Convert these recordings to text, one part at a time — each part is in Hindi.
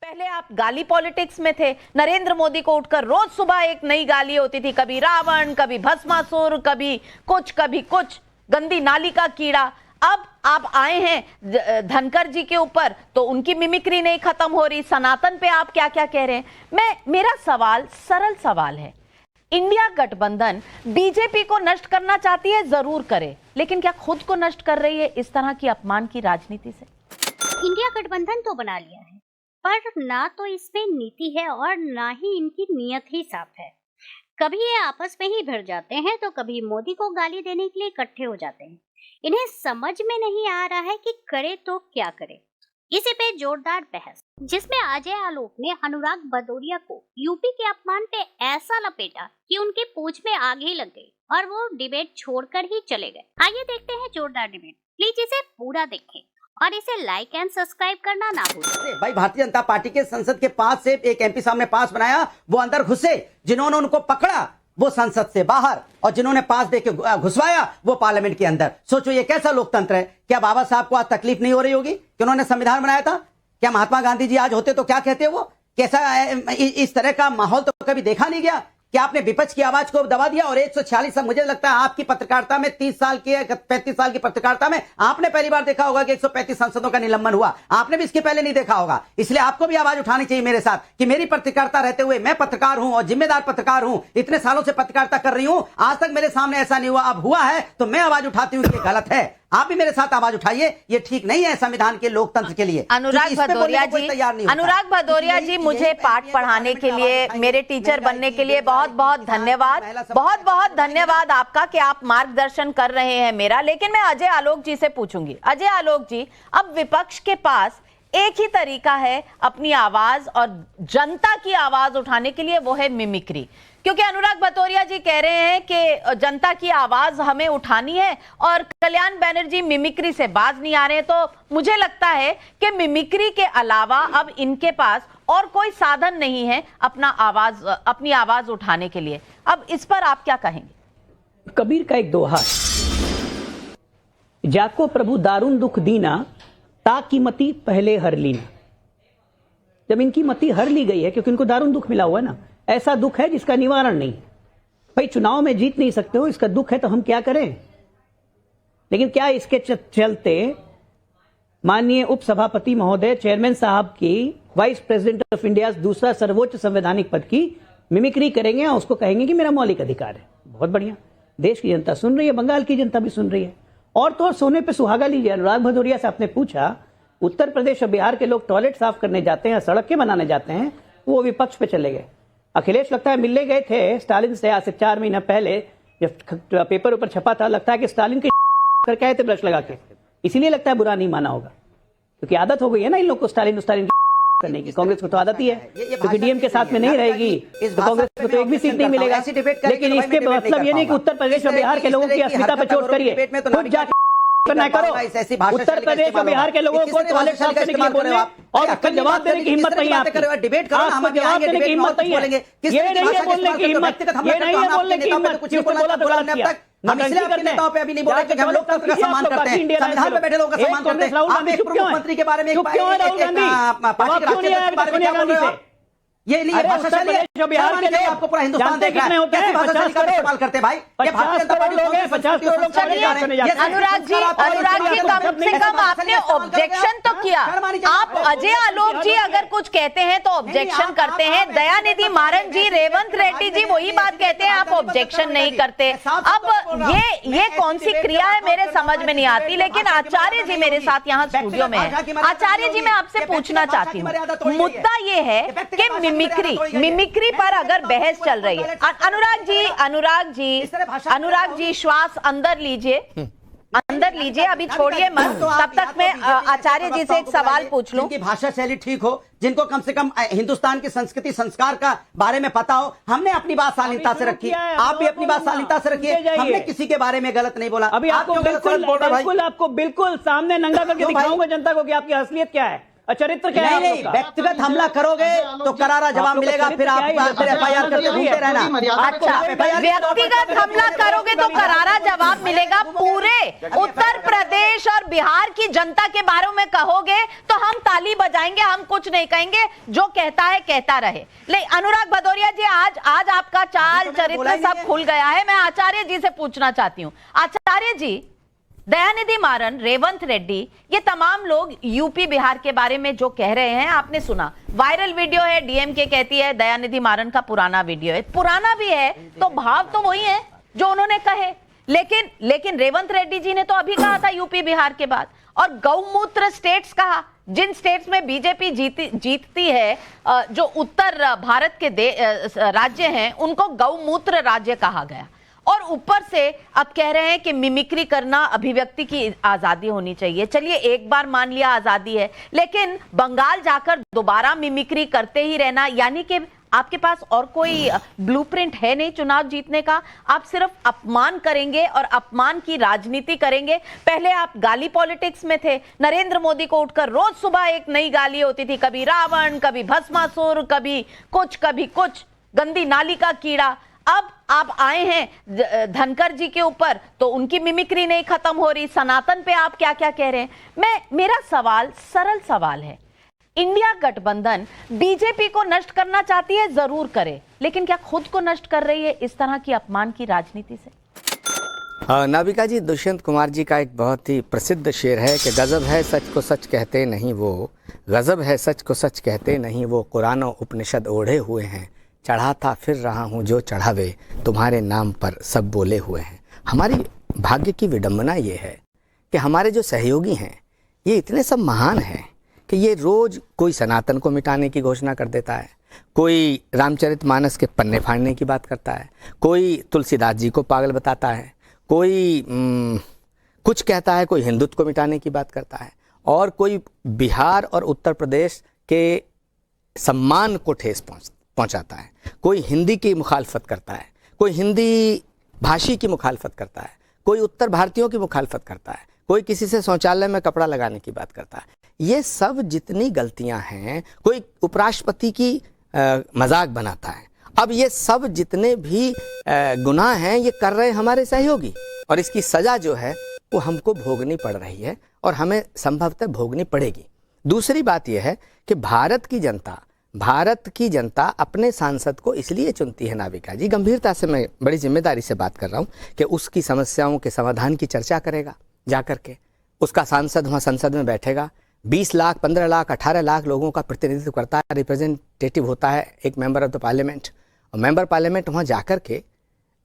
पहले आप गाली पॉलिटिक्स में थे। नरेंद्र मोदी को उठकर रोज सुबह एक नई गाली होती थी, कभी रावण, कभी भस्मासुर, कभी कुछ गंदी नाली का कीड़ा। अब आप आए हैं धनखड़ जी के ऊपर तो उनकी मिमिक्री नहीं खत्म हो रही। सनातन पे आप क्या क्या कह रहे हैं। मेरा सवाल सरल सवाल है, इंडिया गठबंधन बीजेपी को नष्ट करना चाहती है, जरूर करे, लेकिन क्या खुद को नष्ट कर रही है इस तरह की अपमान की राजनीति से? इंडिया गठबंधन तो बना लिया है, पर ना तो इसमें नीति है और ना ही इनकी नीयत ही साफ है। कभी ये आपस में ही भिड़ जाते हैं तो कभी मोदी को गाली देने के लिए इकट्ठे हो जाते हैं। इन्हें समझ में नहीं आ रहा है कि करे तो क्या करे। इसी पे जोरदार बहस, जिसमें अजय आलोक ने अनुराग भदौरिया को यूपी के अपमान पे ऐसा लपेटा कि उनकी पूंछ में आग ही लग गई और वो डिबेट छोड़कर ही चले गए। आइए देखते हैं जोरदार डिबेट। प्लीज इसे पूरा देखें और इसे लाइक एंड सब्सक्राइब करना ना भूलें। भाई, भारतीय जनता पार्टी के संसद के पास से एक एमपी साहब ने पास बनाया, वो अंदर घुसे, जिन्होंने उनको पकड़ा वो संसद से बाहर, और जिन्होंने पास देके घुसवाया वो पार्लियामेंट के अंदर। सोचो ये कैसा लोकतंत्र है। क्या बाबा साहब को आज तकलीफ नहीं हो रही होगी कि उन्होंने संविधान बनाया था? क्या महात्मा गांधी जी आज होते तो क्या कहते? वो कैसा इस तरह का माहौल तो कभी देखा नहीं गया। क्या आपने विपक्ष की आवाज को दबा दिया? और 146, मुझे लगता है आपकी पत्रकारिता में 30 साल की 35 साल की पत्रकारिता में आपने पहली बार देखा होगा कि 135 सांसदों का निलंबन हुआ। आपने भी इसके पहले नहीं देखा होगा। इसलिए आपको भी आवाज उठानी चाहिए मेरे साथ कि मेरी पत्रकारिता रहते हुए, मैं पत्रकार हूं और जिम्मेदार पत्रकार हूं, इतने सालों से पत्रकारिता कर रही हूं, आज तक मेरे सामने ऐसा नहीं हुआ। अब हुआ है तो मैं आवाज उठाती हूं कि गलत है। आप भी मेरे साथ आवाज उठाइए, ये ठीक नहीं है संविधान के लोकतंत्र के लिए। अनुराग भदौरिया जी, मुझे पाठ पढ़ाने के लिए, मेरे टीचर बनने के लिए बहुत बहुत धन्यवाद आपका कि आप मार्गदर्शन कर रहे हैं मेरा। लेकिन मैं अजय आलोक जी से पूछूंगी, अजय आलोक जी, अब विपक्ष के पास एक ही तरीका है अपनी आवाज और जनता की आवाज उठाने के लिए, वो है मिमिक्री। क्योंकि अनुराग भदौरिया जी कह रहे हैं कि जनता की आवाज हमें उठानी है और कल्याण बैनर्जी मिमिक्री से बाज नहीं आ रहे हैं। तो मुझे लगता है कि मिमिक्री के अलावा अब इनके पास और कोई साधन नहीं है अपनी आवाज उठाने के लिए। अब इस पर आप क्या कहेंगे? कबीर का एक दोहा, जाको प्रभु दारुण दुख दीना, ताकि मति पहले हर लीना। जब इनकी मति हर ली गई है, क्योंकि इनको दारुण दुख मिला हुआ है ना, ऐसा दुख है जिसका निवारण नहीं। भाई, चुनाव में जीत नहीं सकते हो, इसका दुख है तो हम क्या करें? लेकिन क्या इसके चलते माननीय उपसभापति महोदय, चेयरमैन साहब की वाइस प्रेसिडेंट ऑफ इंडिया दूसरा सर्वोच्च संवैधानिक पद की मिमिक्री करेंगे और उसको कहेंगे कि मेरा मौलिक अधिकार है? बहुत बढ़िया, देश की जनता सुन रही है, बंगाल की जनता भी सुन रही है। और तो और सोने पे सुहागा लीजिए। अनुराग भदौरिया से आपने पूछा, उत्तर प्रदेश और बिहार के लोग टॉयलेट साफ करने जाते हैं, सड़कें बनाने जाते हैं, वो विपक्ष पे चले गए। अखिलेश लगता है मिलने गए थे स्टालिन से आज से 4 महीना पहले, जब पेपर ऊपर छपा था, लगता है कि स्टालिन के करके आए थे ब्रश लगा के, इसीलिए लगता है बुरा नहीं माना होगा, क्योंकि आदत हो गई है ना इन लोग को स्टालिन करने की। कांग्रेस को तो आदत ही है, क्योंकि डीएम के साथ में नहीं रहेगी तो कांग्रेस को तो एक भी सीट नहीं मिलेगा। लेकिन इसके मतलब ये नहीं कि उत्तर प्रदेश और बिहार के लोगों की अस्मिता पर चोट करिए, खुद जाके करना करो। उत्तर प्रदेश और बिहार के लोगों को टॉयलेट साफ करने के लिए बोल रहे हैं और उसका जवाब देने की हिम्मत नहीं है आपको। जवाब देने की हिम्मत नहीं है, ये नहीं है बोलने की हिम्मत, ये नहीं है बोलने की हिम्मत। कुछ बोला तो गलत किया। हम इसलिए अपने नेताओं पे अभी नहीं बोल रहे कि हम लोकतंत्र का सम्मान करते हैं, संविधान पे बैठे लोगों का सम्मान करते हैं। आप एक मुख्यमंत्री के बारे में पार्टी के राष्ट्रीय के बारे में क्या बोल रहे हो? ये नहीं है भाषाशाली है। बिहार के लोग आपको पूरा हिंदुस्तान देख रहा है, कैसे भाषाशाली का इस्तेमाल करते हैं भाई? ये भारतीय जनता पार्टी लोग हैं, 50 करोड़ लोग चले जा रहे हैं। अनुराग जी, कम से कम आपने ऑब्जेक्शन तो किया। आप अजय आलोक जी अगर कुछ कहते हैं तो ऑब्जेक्शन करते हैं, दयानिधि मारन जी, रेवंत रेड्डी जी वही बात कहते हैं, आप ऑब्जेक्शन नहीं करते। अब ये कौन सी क्रिया है मेरे समझ में नहीं आती। लेकिन आचार्य जी मेरे साथ यहाँ स्टूडियो में है। आचार्य जी, मैं आपसे पूछना चाहती हूँ, मुद्दा ये है कि मिमिक्री पर अगर बहस चल रही है, अनुराग जी श्वास अंदर लीजिए, अभी छोड़िए मत, तब तक मैं आचार्य जी से एक सवाल पूछ लूं। जिनकी भाषा शैली ठीक हो, जिनको कम से कम हिंदुस्तान की संस्कृति संस्कार का बारे में पता हो। हमने अपनी बात शालीनता से रखी, आप भी अपनी बात शालीनता से रखिए। हमने किसी के बारे में गलत नहीं बोला। अभी आपको बिल्कुल सामने नंगा करके दिखाऊंगा जनता को कि आपकी असलियत क्या है। चरित्र क्या है नहीं आप लोग नहीं, का? व्यक्तिगत हमला करोगे तो करारा जवाब आप लोग का मिलेगा, फिर आप चरित्र क्या है? फिर FIR करते घूमते रहना। अच्छा, व्यक्तिगत हमला करोगे तो करारा जवाब मिलेगा। पूरे उत्तर प्रदेश और बिहार की जनता के बारे में कहोगे तो हम ताली बजाएंगे, हम कुछ नहीं कहेंगे, जो कहता है कहता रहे। ले अनुराग भदौरिया जी, आज आपका चाल चरित्र सब खुल गया है। मैं आचार्य जी से पूछना चाहती हूँ। आचार्य जी, दयानिधि मारन, रेवंत रेड्डी, ये तमाम लोग यूपी बिहार के बारे में जो कह रहे हैं आपने सुना। वायरल वीडियो है, डीएमके कहती है दयानिधि मारन का पुराना वीडियो है। पुराना भी है तो भाव तो वही है जो उन्होंने कहे। लेकिन रेवंत रेड्डी जी ने तो अभी कहा था यूपी बिहार के बाद, और गौमूत्र स्टेट्स कहा। जिन स्टेट्स में बीजेपी जीतती है, जो उत्तर भारत के राज्य हैं, उनको गौमूत्र राज्य कहा गया। और ऊपर से अब कह रहे हैं कि मिमिक्री करना, अभिव्यक्ति की आजादी होनी चाहिए। चलिए, एक बार मान लिया आजादी है, लेकिन बंगाल जाकर दोबारा मिमिक्री करते ही रहना, यानी कि आपके पास और कोई ब्लूप्रिंट है नहीं चुनाव जीतने का। आप सिर्फ अपमान करेंगे और अपमान की राजनीति करेंगे। पहले आप गाली पॉलिटिक्स में थे। नरेंद्र मोदी को उठकर रोज सुबह एक नई गाली होती थी, कभी रावण, कभी भस्मासुर, कभी कुछ, गंदी नाली का कीड़ा। अब आप आए हैं धनखड़ जी के ऊपर तो उनकी मिमिक्री नहीं खत्म हो रही। सनातन पे आप क्या क्या कह रहे हैं। मेरा सवाल सरल सवाल है, इंडिया गठबंधन बीजेपी को नष्ट करना चाहती है, जरूर करे, लेकिन क्या खुद को नष्ट कर रही है इस तरह की अपमान की राजनीति से? नाविका जी, दुष्यंत कुमार जी का एक बहुत ही प्रसिद्ध शेर है कि गजब है सच को सच कहते नहीं वो, गजब है सच को सच कहते नहीं वो, कुरान और उपनिषद ओढ़े हुए हैं, चढ़ाता फिर रहा हूँ जो चढ़ावे, तुम्हारे नाम पर सब बोले हुए हैं। हमारी भाग्य की विडंबना ये है कि हमारे जो सहयोगी हैं ये इतने सब महान हैं कि ये रोज़ कोई सनातन को मिटाने की घोषणा कर देता है, कोई रामचरितमानस के पन्ने फाड़ने की बात करता है, कोई तुलसीदास जी को पागल बताता है, कोई कुछ कहता है, कोई हिंदुत्व को मिटाने की बात करता है, और कोई बिहार और उत्तर प्रदेश के सम्मान को ठेस पहुंचाता है, कोई हिंदी की मुखालफत करता है, कोई हिंदी भाषी की मुखालफत करता है, कोई उत्तर भारतीयों की मुखालफत करता है, कोई किसी से शौचालय में कपड़ा लगाने की बात करता है। ये सब जितनी गलतियां हैं, कोई उपराष्ट्रपति की मजाक बनाता है। अब ये सब जितने भी गुनाह हैं ये कर रहे हमारे सहयोगी, और इसकी सज़ा जो है वो हमको भोगनी पड़ रही है और हमें संभवतः भोगनी पड़ेगी। दूसरी बात यह है कि भारत की जनता अपने सांसद को इसलिए चुनती है, नाविका जी, गंभीरता से मैं बड़ी जिम्मेदारी से बात कर रहा हूँ, कि उसकी समस्याओं के समाधान की चर्चा करेगा जाकर के। उसका सांसद वहाँ संसद में बैठेगा, 20 लाख, 15 लाख, 18 लाख लोगों का प्रतिनिधित्व करता है, रिप्रेजेंटेटिव होता है एक मेंबर ऑफ द पार्लियामेंट, और मेंबर पार्लियामेंट वहाँ जाकर के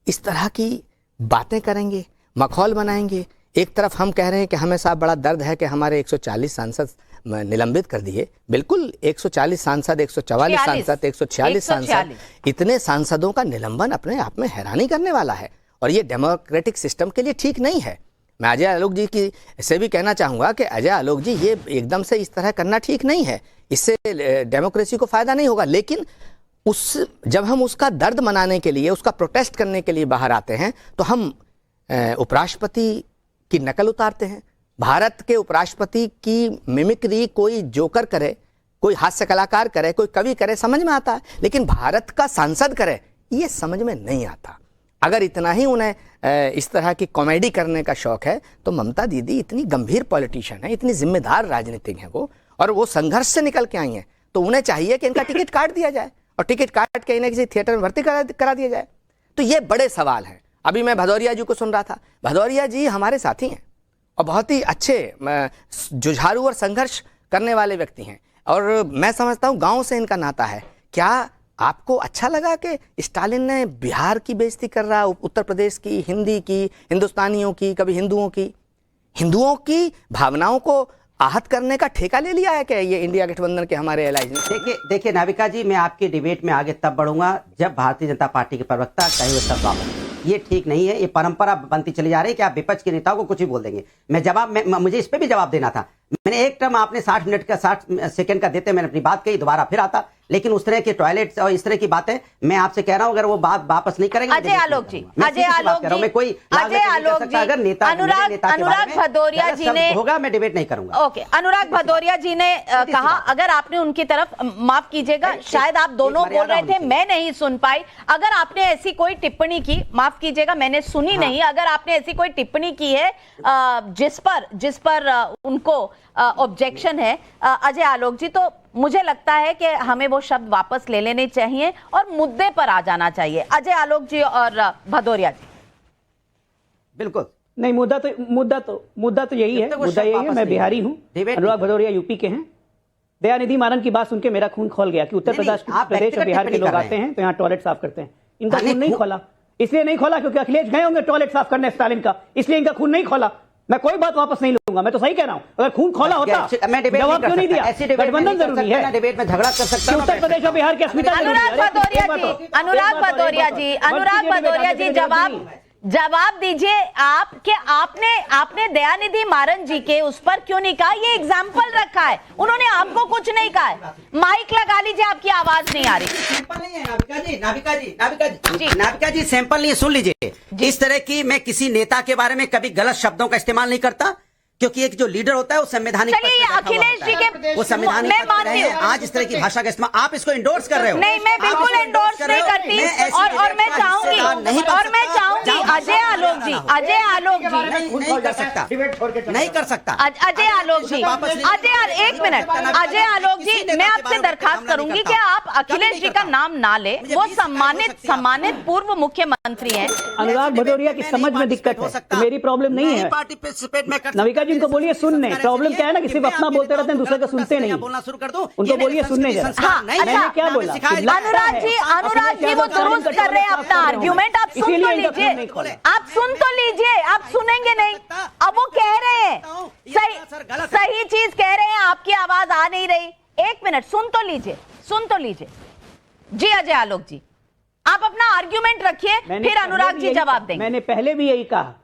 इस तरह की बातें करेंगे, मखौल बनाएंगे। एक तरफ हम कह रहे हैं कि हमें साहब बड़ा दर्द है कि हमारे 140 सांसद निलंबित कर दिए। बिल्कुल, 140 सांसद, 144 सांसद, 146 सांसद, इतने सांसदों का निलंबन अपने आप में हैरानी करने वाला है, और ये डेमोक्रेटिक सिस्टम के लिए ठीक नहीं है। मैं अजय आलोक जी की से भी कहना चाहूँगा कि अजय आलोक जी, ये एकदम से इस तरह करना ठीक नहीं है, इससे डेमोक्रेसी को फ़ायदा नहीं होगा। लेकिन जब हम उसका दर्द मनाने के लिए, उसका प्रोटेस्ट करने के लिए बाहर आते हैं, तो हम उपराष्ट्रपति की नकल उतारते हैं। भारत के उपराष्ट्रपति की मिमिक्री कोई जोकर करे, कोई हास्य कलाकार करे, कोई कवि करे, समझ में आता है, लेकिन भारत का सांसद करे, ये समझ में नहीं आता। अगर इतना ही उन्हें इस तरह की कॉमेडी करने का शौक है, तो ममता दीदी इतनी गंभीर पॉलिटिशियन है, इतनी जिम्मेदार राजनीतिक हैं वो, और वो संघर्ष से निकल के आई हैं, तो उन्हें चाहिए कि इनका टिकट काट दिया जाए, और टिकट काट के इन्हें किसी थिएटर में भर्ती करा दिया जाए। तो ये बड़े सवाल हैं। अभी मैं भदौरिया जी को सुन रहा था, भदौरिया जी हमारे साथी हैं और बहुत ही अच्छे जुझारू और संघर्ष करने वाले व्यक्ति हैं, और मैं समझता हूँ गाँव से इनका नाता है। क्या आपको अच्छा लगा कि स्टालिन ने बिहार की बेइज्जती कर रहा, उत्तर प्रदेश की, हिंदी की, हिंदुस्तानियों की, कभी हिंदुओं की भावनाओं को आहत करने का ठेका ले लिया है कि ये इंडिया गठबंधन के हमारे एलाइज ने? देखिए नाविका जी, मैं आपकी डिबेट में आगे तब बढ़ूंगा जब भारतीय जनता पार्टी के प्रवक्ता कहे हुए सब वापस। ये ठीक नहीं है, ये परंपरा बनती चली जा रही है कि आप विपक्ष के नेताओं को कुछ भी बोल देंगे। मुझे इस पे भी जवाब देना था। मैंने एक टर्म आपने 60 मिनट का 60 सेकंड का देते मैंने अपनी बात कही, दोबारा फिर आता, लेकिन उस तरह के टॉयलेट और इस तरह की बातें मैं आपसे कह रहा हूं, अगर वो बात वापस नहीं करेंगे। अजय आलोक जी, अजय आलोक जी, मैं कोई अजय आलोक जी, अगर नेता अनुराग भदौरिया जी ने होगा मैं डिबेट नहीं करूंगा। ओके, अनुराग भदौरिया जी ने कहा, अगर आपने उनकी तरफ, माफ कीजिएगा शायद आप दोनों बोल रहे थे, मैं नहीं सुन पाई, अगर आपने ऐसी कोई टिप्पणी की, माफ कीजिएगा मैंने सुनी नहीं, अगर आपने ऐसी कोई टिप्पणी की है जिस पर उनको ऑब्जेक्शन है अजय आलोक जी, तो मुझे लगता है कि हमें वो शब्द वापस ले लेने चाहिए और मुद्दे पर आ जाना चाहिए। अजय आलोक जी और भदौरिया जी। बिल्कुल नहीं, मुद्दा तो यही है, मुद्दा यही है, मैं बिहारी हूं, अनुराग भदौरिया यूपी के हैं। दयानिधि मारन की बात सुन के मेरा खून खौल गया कि उत्तर प्रदेश और बिहार के लोग आते हैं तो यहाँ टॉयलेट साफ करते हैं। इनका खून नहीं खोला, इसलिए नहीं खोला क्योंकि अखिलेश गए होंगे टॉयलेट साफ करने स्टालिन का, इसलिए इनका खून नहीं खोला। मैं कोई बात वापस नहीं लूंगा, मैं तो सही कह रहा हूं। अगर खून खोला होता, जवाब क्यों नहीं दिया? गठबंधन जरूरी है, डिबेट में झगड़ा कर सकता उत्तर प्रदेश और बिहार की अस्मिता। अनुराग भदौरिया जी जवाब दीजिए आप कि आपने दयानिधि मारन जी के उस पर क्यों नहीं कहा? ये एग्जाम्पल रखा है, उन्होंने आपको कुछ नहीं कहा है। माइक लगा लीजिए, आपकी आवाज नहीं आ रही। सैंपल नहीं है नाविका जी, सैंपल नहीं है, सुन लीजिए। इस तरह की मैं किसी नेता के बारे में कभी गलत शब्दों का इस्तेमाल नहीं करता, क्योंकि एक जो लीडर होता है वो संवैधानिक चलिए अखिलेश जी के, वो संवैधानिक मैं मानती हूँ आज इस तरह की भाषा का इस्तेमाल आप इसको इंडोर्स कर रहे हो। नहीं, मैं बिल्कुल इंडोर्स नहीं करती, और मैं चाहूंगी अजय आलोक जी नहीं कर सकता, अजय आलोक जी, एक मिनट, अजय आलोक जी, मैं आपसे दरखास्त करूंगी कि आप अखिलेश जी का नाम ना ले, वो सम्मानित पूर्व मुख्यमंत्री हैं। अनुराग भदौरिया की समझ में दिक्कत है, तो मेरी प्रॉब्लम नहीं है। पार्टिसिपेट में नविका जी उनको बोलिए सुनने, प्रॉब्लम क्या है ना कि सिर्फ अपना बोलते रहते हैं, दूसरे का सुनते नहीं। बोलना शुरू कर दो, उनको बोलिए सुनने जरा। हाँ, मैंने क्या बोला? अनुराग जी वो दुरुस्त कर रहे हैं अपना आर्ग्यूमेंट, आप सुन तो लीजिए, आप सुन तो लीजिए, आप सुनेंगे नहीं। अब वो कह रहे हैं सही चीज कह रहे हैं, आपकी आवाज आ नहीं रही। एक मिनट, सुन तो लीजिए जी। अजय आलोक जी, आप अपना आर्ग्यूमेंट रखिए, फिर अनुराग जी जवाब देंगे। मैंने पहले भी यही कहा,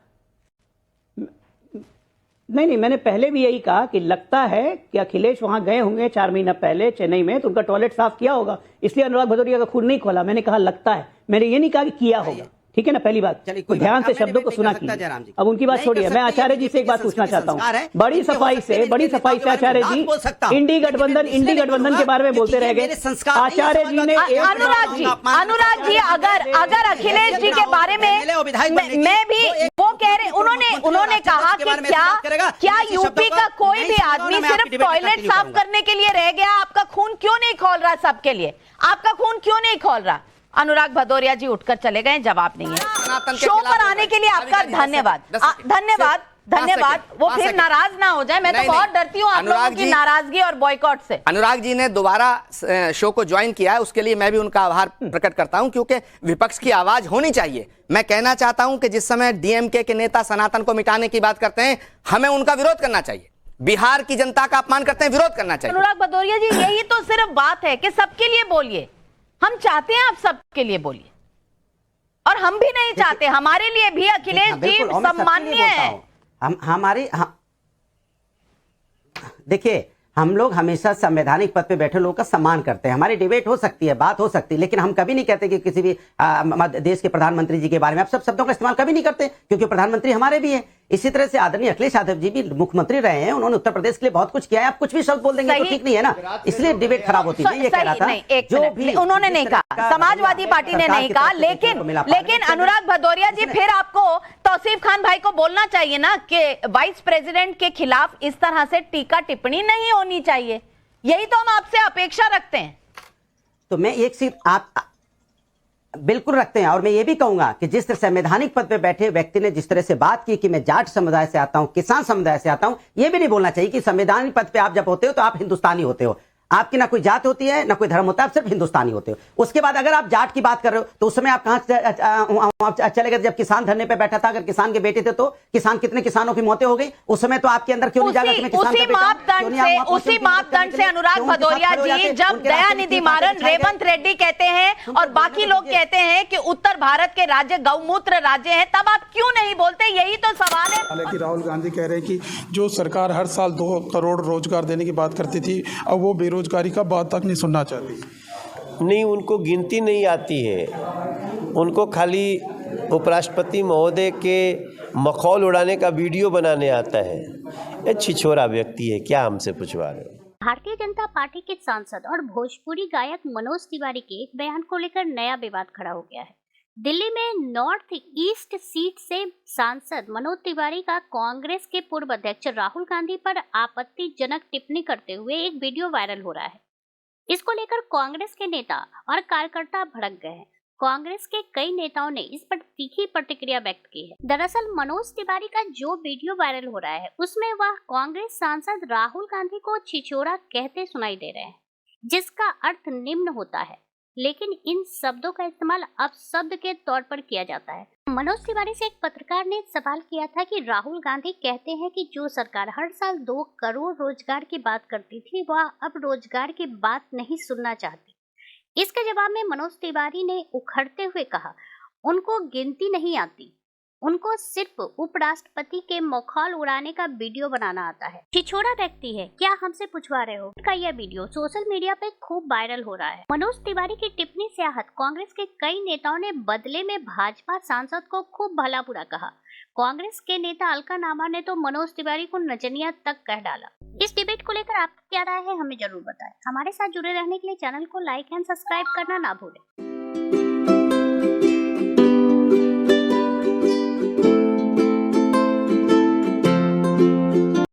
नहीं, मैंने पहले भी यही कहा कि लगता है कि अखिलेश वहां गए होंगे 4 महीना पहले चेन्नई में, तो उनका टॉयलेट साफ किया होगा, इसलिए अनुराग भदौरिया का खून नहीं खोला। मैंने कहा लगता है, मैंने ये नहीं कहा कि किया होगा, ठीक है ना? पहली बात, तो ध्यान से शब्दों को सुना कीजिए। अब उनकी बात छोड़िए, मैं आचार्य जी से एक बात पूछना चाहता हूँ, बड़ी सफाई से आचार्य जी इंडी गठबंधन के बारे में बोलते रह गए। आचार्य जी ने अनुराग जी अगर अखिलेश जी के बारे में मैं भी वो कह रहे, उन्होंने कहा कि क्या यूपी का कोई भी आदमी सिर्फ टॉयलेट साफ करने के लिए रह गया? आपका खून क्यों नहीं खोल रहा? सबके लिए आपका खून क्यों नहीं खोल रहा? अनुराग भदौरिया जी उठकर चले गए, जवाब नहीं है। शो पर आने के लिए आपका धन्यवाद। वो फिर नाराज ना हो जाए, मैं तो बहुत डरती हूँ आप लोगों की नाराजगी और बॉयकॉट से। अनुराग जी ने दोबारा शो को ज्वाइन किया है, उसके लिए मैं भी उनका आभार प्रकट करता हूं, क्योंकि विपक्ष की आवाज होनी चाहिए। मैं कहना चाहता हूं कि जिस समय डीएमके के नेता सनातन को मिटाने की बात करते हैं, हमें उनका विरोध करना चाहिए। बिहार की जनता का अपमान करते हैं, विरोध करना चाहिए। अनुराग भदौरिया जी, यही तो सिर्फ बात है कि सबके लिए बोलिए। हम चाहते हैं आप सबके लिए बोलिए, और हम भी नहीं चाहते, हमारे लिए भी अखिलेश जी सम्माननीय है। देखिए, हम लोग हमेशा संवैधानिक पद पे बैठे लोगों का सम्मान करते हैं। हमारी डिबेट हो सकती है, बात हो सकती है, लेकिन हम कभी नहीं कहते कि किसी भी देश के प्रधानमंत्री जी के बारे में आप सब शब्दों का इस्तेमाल कभी नहीं करते, क्योंकि प्रधानमंत्री हमारे भी हैं। इसी तरह से आदरणीय अखिलेश यादव जी भी मुख्यमंत्री रहे हैं, उन्होंने उत्तर प्रदेश के लिए बहुत कुछ किया है। आप कुछ भी शब्द बोल देंगे तो ठीक नहीं है ना, इसलिए डिबेट खराब होती है। ये कह रहा था, जो भी उन्होंने नहीं कहा, समाजवादी पार्टी ने नहीं कहा, लेकिन अनुराग भदौरिया जी, फिर आपको तौसीफ खान भाई को बोलना चाहिए ना कि वाइस प्रेसिडेंट के खिलाफ इस तरह से टीका टिप्पणी नहीं होनी चाहिए। यही तो हम आपसे अपेक्षा रखते हैं। तो मैं एक चीज आप बिल्कुल रखते हैं, और मैं ये भी कहूंगा कि जिस तरह संवैधानिक पद पे बैठे व्यक्ति ने जिस तरह से बात की कि मैं जाट समुदाय से आता हूं, किसान समुदाय से आता हूं, ये भी नहीं बोलना चाहिए कि संवैधानिक पद पे आप जब होते हो तो आप हिंदुस्तानी होते हो। आपकी ना कोई जात होती है ना कोई धर्म होता है, आप सिर्फ हिंदुस्तानी होते हो। उसके बाद अगर आप जाट की बात कर रहे हो तो उस समय आप कहां चले गए? जब किसान धरने पे बैठा था, अगर किसान के बेटे थे तो कितने किसानों की मौतें हो गई उस समय, तो आपके अंदर क्यों नहीं जागा कि मैं किसान का बेटा हूं? उसी मापदंड से अनुराग भदौरिया जी, जब दयानिधि मारन, रेवंत रेड्डी कहते हैं और बाकी लोग कहते हैं कि उत्तर भारत के राज्य गौमूत्र राज्य हैं, तब आप क्यों नहीं बोलते? यही तो सवाल है। हालांकि राहुल गांधी कह रहे हैं कि जो सरकार हर साल 2 करोड़ रोजगार देने की बात करती थी, अब वो बेरोजगारी का बात तक नहीं सुनना चाहती। नहीं, उनको गिनती नहीं आती है, उनको खाली उपराष्ट्रपति महोदय के मखौल उड़ाने का वीडियो बनाने आता है। ये छिछोरा व्यक्ति है, क्या हमसे पूछवा रहे हो? भारतीय जनता पार्टी के सांसद और भोजपुरी गायक मनोज तिवारी के एक बयान को लेकर नया विवाद खड़ा हो गया है। दिल्ली में नॉर्थ ईस्ट सीट से सांसद मनोज तिवारी का कांग्रेस के पूर्व अध्यक्ष राहुल गांधी पर आपत्तिजनक टिप्पणी करते हुए एक वीडियो वायरल हो रहा है। इसको लेकर कांग्रेस के नेता और कार्यकर्ता भड़क गए हैं। कांग्रेस के कई नेताओं ने इस पर तीखी प्रतिक्रिया व्यक्त की है। दरअसल मनोज तिवारी का जो वीडियो वायरल हो रहा है उसमें वह कांग्रेस सांसद राहुल गांधी को छिछोरा कहते सुनाई दे रहे हैं, जिसका अर्थ निम्न होता है, लेकिन इन शब्दों का इस्तेमाल अपशब्द के तौर पर किया जाता है। मनोज तिवारी से एक पत्रकार ने सवाल किया था कि राहुल गांधी कहते हैं कि जो सरकार हर साल 2 करोड़ रोजगार की बात करती थी वह अब रोजगार की बात नहीं सुनना चाहती। इसके जवाब में मनोज तिवारी ने उखड़ते हुए कहा, उनको गिनती नहीं आती, उनको सिर्फ उपराष्ट्रपति के मखौल उड़ाने का वीडियो बनाना आता है। छिछोरा व्यक्ति है, क्या हमसे पूछवा रहे हो? का यह वीडियो सोशल मीडिया पे खूब वायरल हो रहा है। मनोज तिवारी की टिप्पणी से आहत कांग्रेस के कई नेताओं ने बदले में भाजपा सांसद को खूब भला बुरा कहा। कांग्रेस के नेता अलका नामा ने तो मनोज तिवारी को नचनिया तक कह डाला। इस डिबेट को लेकर आपकी क्या राय है, हमें जरूर बताएं। हमारे साथ जुड़े रहने के लिए चैनल को लाइक एंड सब्सक्राइब करना ना भूलें।